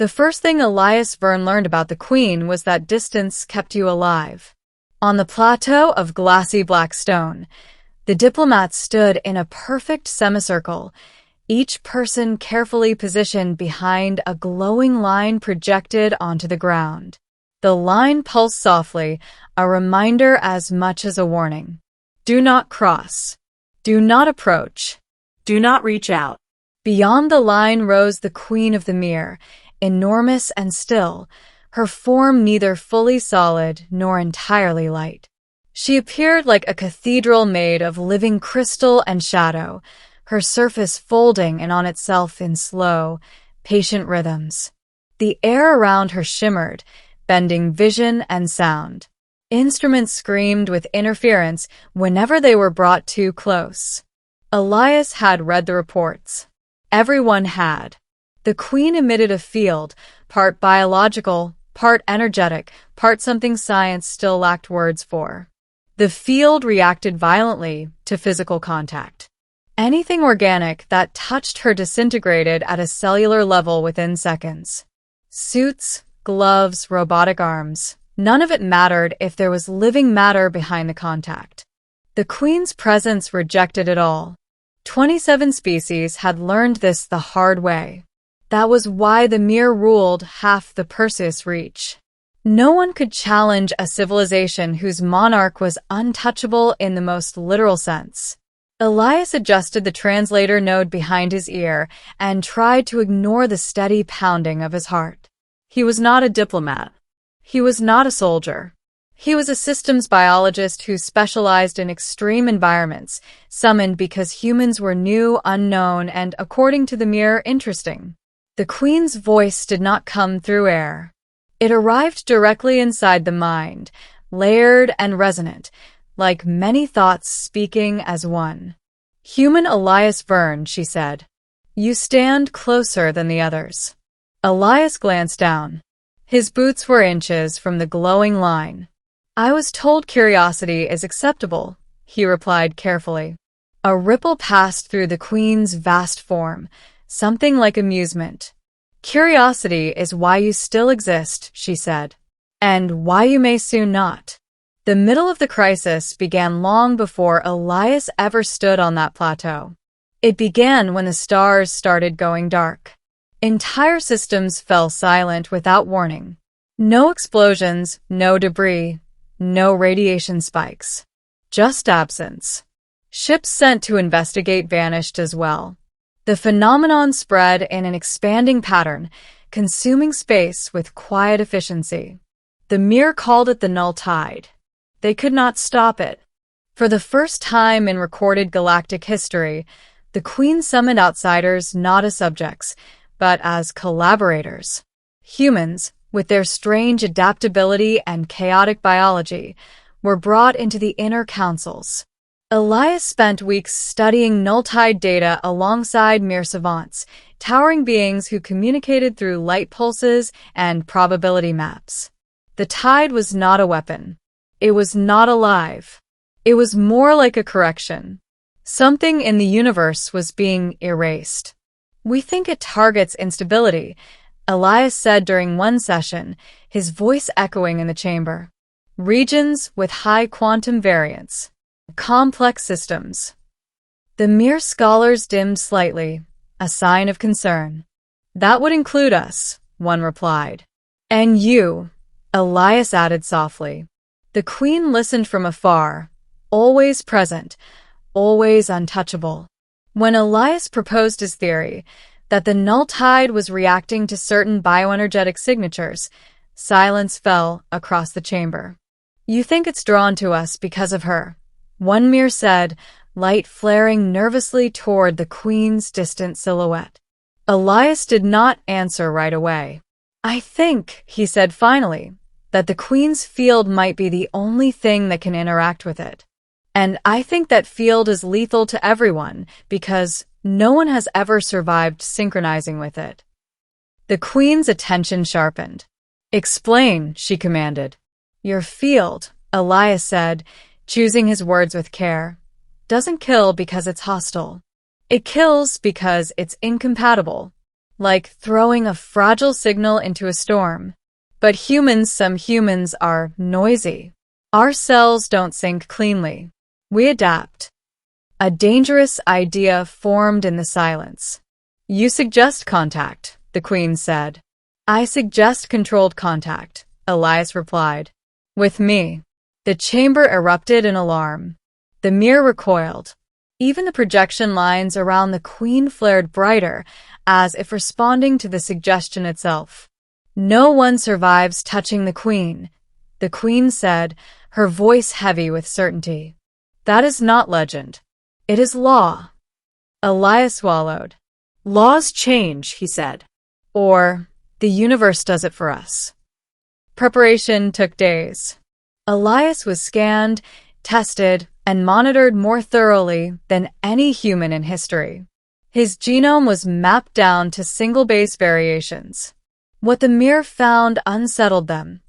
The first thing Elias Verne learned about the Queen was that distance kept you alive. On the plateau of glassy black stone, the diplomats stood in a perfect semicircle, each person carefully positioned behind a glowing line projected onto the ground. The line pulsed softly, a reminder as much as a warning. Do not cross. Do not approach. Do not reach out. Beyond the line rose the Queen of the Mere, enormous and still, her form neither fully solid nor entirely light. She appeared like a cathedral made of living crystal and shadow, her surface folding in on itself in slow, patient rhythms. The air around her shimmered, bending vision and sound. Instruments screamed with interference whenever they were brought too close. Elias had read the reports. Everyone had. The Queen emitted a field, part biological, part energetic, part something science still lacked words for. The field reacted violently to physical contact. Anything organic that touched her disintegrated at a cellular level within seconds. Suits, gloves, robotic arms. None of it mattered if there was living matter behind the contact. The Queen's presence rejected it all. 27 species had learned this the hard way. That was why the Mere ruled half the Perseus reach. No one could challenge a civilization whose monarch was untouchable in the most literal sense. Elias adjusted the translator node behind his ear and tried to ignore the steady pounding of his heart. He was not a diplomat. He was not a soldier. He was a systems biologist who specialized in extreme environments, summoned because humans were new, unknown, and, according to the Mere, interesting. The Queen's voice did not come through air. It arrived directly inside the mind, layered and resonant, like many thoughts speaking as one. Human Elias Verne, she said. You stand closer than the others. Elias glanced down. His boots were inches from the glowing line. I was told curiosity is acceptable, he replied carefully. A ripple passed through the Queen's vast form, something like amusement. Curiosity is why you still exist, she said, and why you may soon not. The middle of the crisis began long before Elias ever stood on that plateau. It began when the stars started going dark. Entire systems fell silent without warning. No explosions, no debris, no radiation spikes. Just absence. Ships sent to investigate vanished as well. The phenomenon spread in an expanding pattern, consuming space with quiet efficiency. The Mere called it the null tide. They could not stop it. For the first time in recorded galactic history, the Queen summoned outsiders not as subjects, but as collaborators. Humans, with their strange adaptability and chaotic biology, were brought into the inner councils. Elias spent weeks studying null-tide data alongside Mere savants, towering beings who communicated through light pulses and probability maps. The tide was not a weapon. It was not alive. It was more like a correction. Something in the universe was being erased. We think it targets instability, Elias said during one session, his voice echoing in the chamber. Regions with high quantum variance. Complex systems. The Mere scholars dimmed slightly, a sign of concern. That would include us, one replied. And you, Elias added softly. The Queen listened from afar, always present, always untouchable. When Elias proposed his theory, that the null tide was reacting to certain bioenergetic signatures, silence fell across the chamber. You think it's drawn to us because of her, one Mere said, light flaring nervously toward the Queen's distant silhouette. Elias did not answer right away. I think, he said finally, that the Queen's field might be the only thing that can interact with it. And I think that field is lethal to everyone because no one has ever survived synchronizing with it. The Queen's attention sharpened. Explain, she commanded. Your field, Elias said, choosing his words with care, doesn't kill because it's hostile. It kills because it's incompatible. like throwing a fragile signal into a storm. But some humans are noisy. Our cells don't sync cleanly. We adapt. A dangerous idea formed in the silence. You suggest contact, the Queen said. I suggest controlled contact, Elias replied. With me. The chamber erupted in alarm. The mirror recoiled. Even the projection lines around the Queen flared brighter, as if responding to the suggestion itself. No one survives touching the Queen, the Queen said, her voice heavy with certainty. That is not legend. It is law. Elias swallowed. Laws change, he said. Or, the universe does it for us. Preparation took days. Elias was scanned, tested, and monitored more thoroughly than any human in history. His genome was mapped down to single-base variations. What the mirror found unsettled them.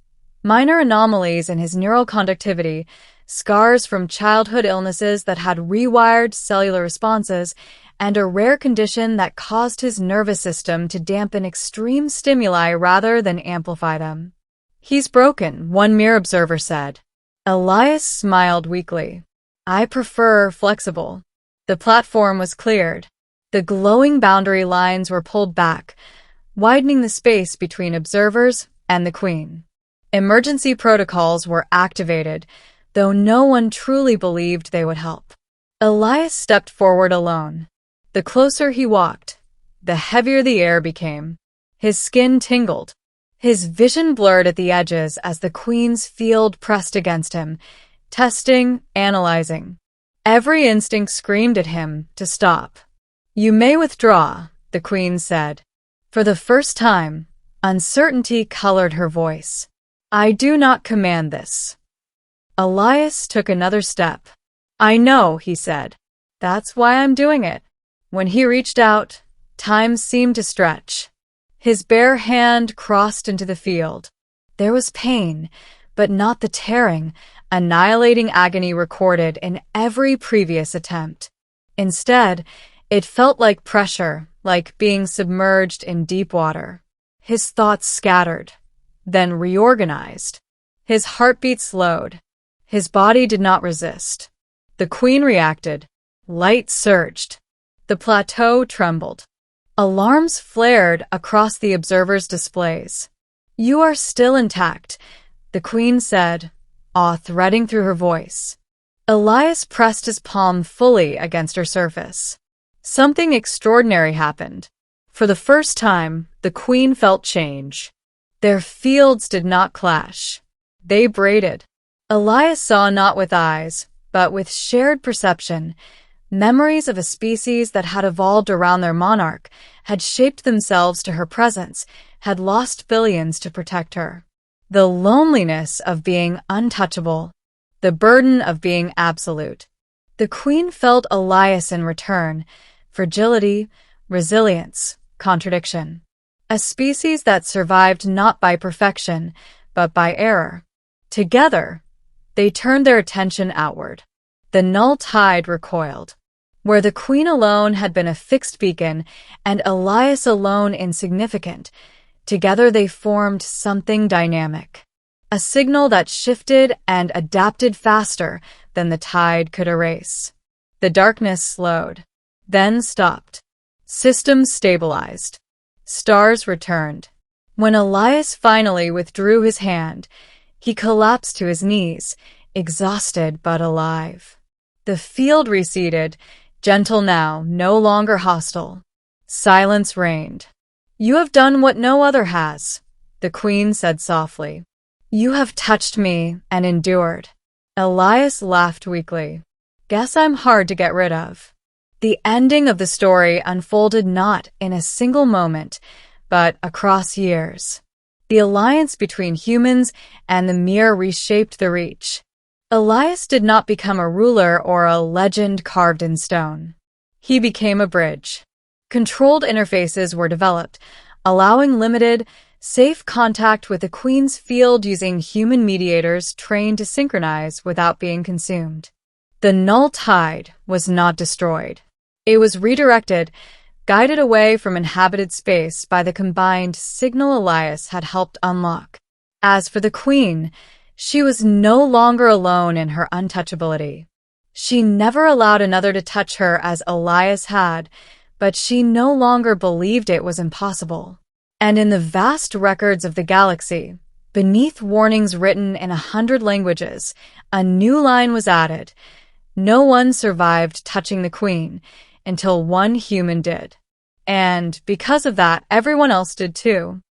Minor anomalies in his neural conductivity, scars from childhood illnesses that had rewired cellular responses, and a rare condition that caused his nervous system to dampen extreme stimuli rather than amplify them. He's broken, one mirror observer said. Elias smiled weakly. I prefer flexible. The platform was cleared. The glowing boundary lines were pulled back, widening the space between observers and the Queen. Emergency protocols were activated, though no one truly believed they would help. Elias stepped forward alone. The closer he walked, the heavier the air became. His skin tingled. His vision blurred at the edges as the Queen's field pressed against him, testing, analyzing. Every instinct screamed at him to stop. You may withdraw, the Queen said. For the first time, uncertainty colored her voice. I do not command this. Elias took another step. I know, he said. That's why I'm doing it. When he reached out, time seemed to stretch. His bare hand crossed into the field. There was pain, but not the tearing, annihilating agony recorded in every previous attempt. Instead, it felt like pressure, like being submerged in deep water. His thoughts scattered, then reorganized. His heartbeat slowed. His body did not resist. The Queen reacted. Light surged. The plateau trembled. Alarms flared across the observers' displays. You are still intact, the Queen said, awe threading through her voice. Elias pressed his palm fully against her surface. Something extraordinary happened. For the first time, the Queen felt change. Their fields did not clash. They braided. Elias saw not with eyes, but with shared perception. Memories of a species that had evolved around their monarch, had shaped themselves to her presence, had lost billions to protect her. The loneliness of being untouchable, the burden of being absolute. The Queen felt Elias in return, fragility, resilience, contradiction. A species that survived not by perfection, but by error. Together, they turned their attention outward. The null tide recoiled. Where the Queen alone had been a fixed beacon and Elias alone insignificant, together they formed something dynamic. A signal that shifted and adapted faster than the tide could erase. The darkness slowed, then stopped. Systems stabilized. Stars returned. When Elias finally withdrew his hand, he collapsed to his knees, exhausted but alive. The field receded, gentle now, no longer hostile. Silence reigned. You have done what no other has, the Queen said softly. You have touched me and endured. Elias laughed weakly. Guess I'm hard to get rid of. The ending of the story unfolded not in a single moment, but across years. The alliance between humans and the mirror reshaped the reach. Elias did not become a ruler or a legend carved in stone. He became a bridge. Controlled interfaces were developed, allowing limited, safe contact with the Queen's field using human mediators trained to synchronize without being consumed. The null tide was not destroyed. It was redirected, guided away from inhabited space by the combined signal Elias had helped unlock. As for the Queen, she was no longer alone in her untouchability. She never allowed another to touch her as Elias had, but she no longer believed it was impossible. And in the vast records of the galaxy, beneath warnings written in 100 languages, a new line was added. No one survived touching the Queen until one human did. And because of that, everyone else did too.